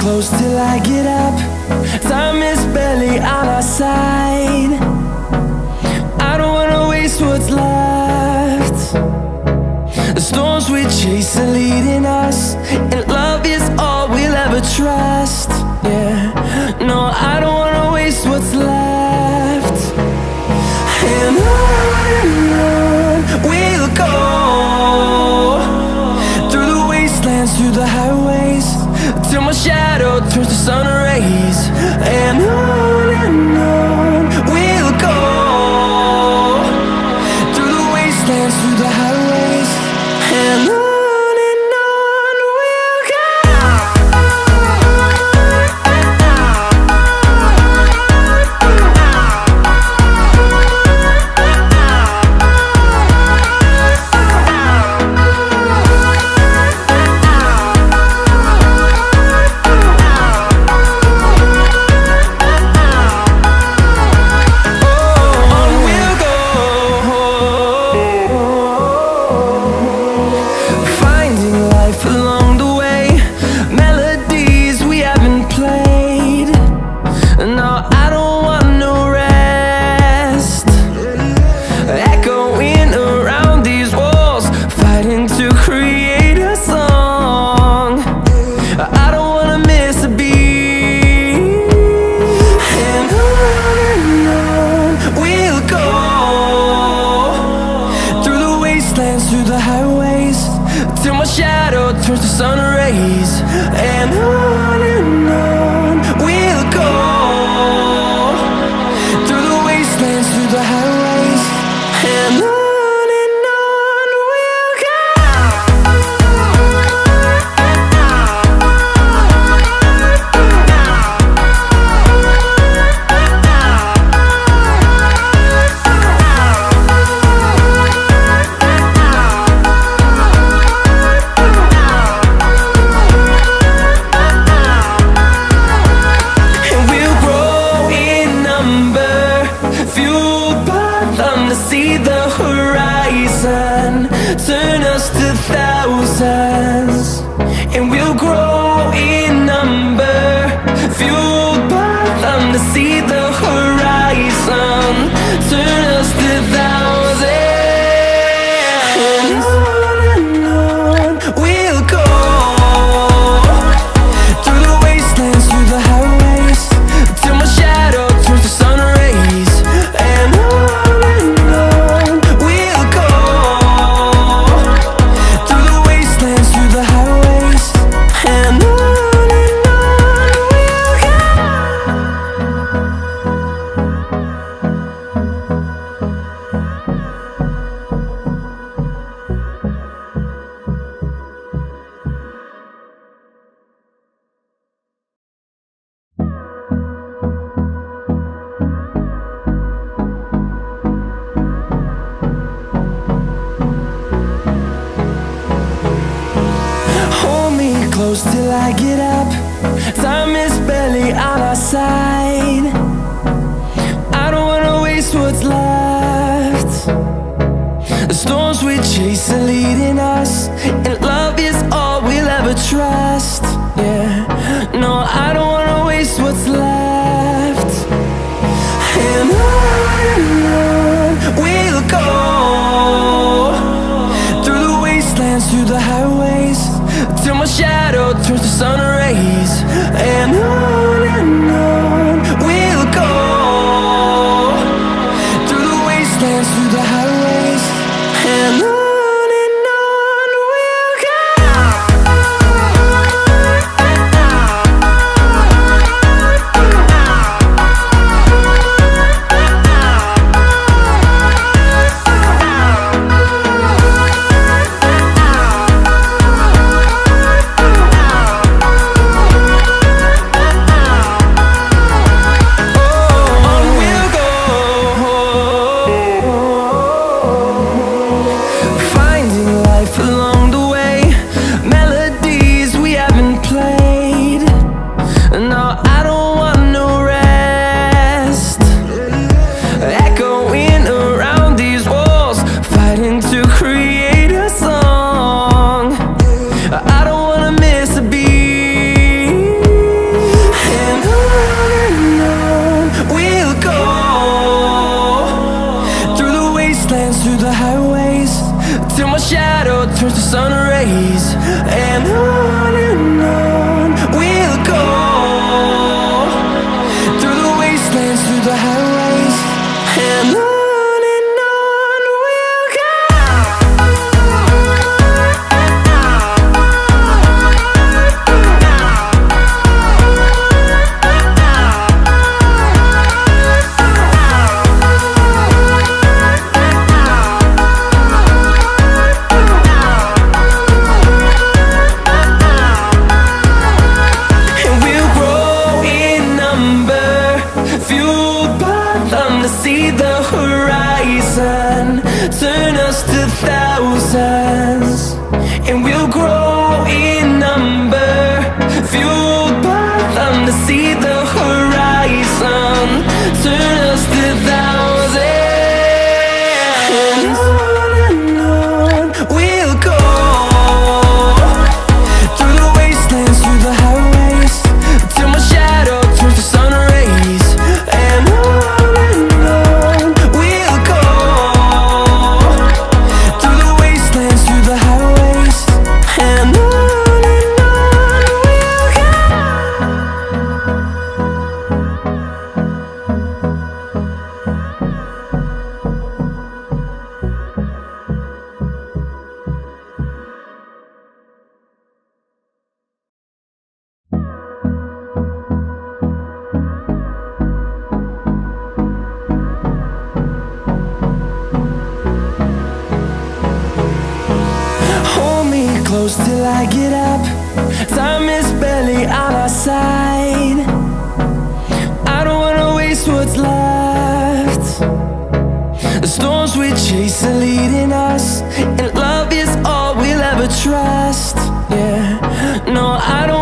close till I get up. Time is barely on our side. I don't wanna waste what's left. The storms we chase are leading us, and love is all we'll ever trust. Yeah, no, I don't wanna waste what's left. And on we'll go, through the wastelands, through the highways, till my shadow turns to sun rays. And on we'll go, through the wastelands, through the highways, and on we'll go. Through the highways, till my shadow turns to sun rays. And on we'll go, through the wastelands, through the highways, and on we'll go. See the horizon, turn us to thousands, and we'll grow in number, fueled by them. To see the horizon, turn us to thousands, and on we'll go, through the wastelands, through the highways, till my shadow turns to sun rays. And close till I get up. Time is barely on our side. I don't wanna waste what's left. The storms we chase are leading us, and love is all we'll ever trust. Yeah, no, I don't wanna waste what's left. And on we'll go, through the wastelands, through the highways, till my shadow turns to sun rays. And on we'll go, through the wastelands, through the highways, and on. close till I get up. Time is barely on our side. I don't wanna waste what's left. The storms we chase are leading us, and love is all we'll ever trust. Yeah, no, I don't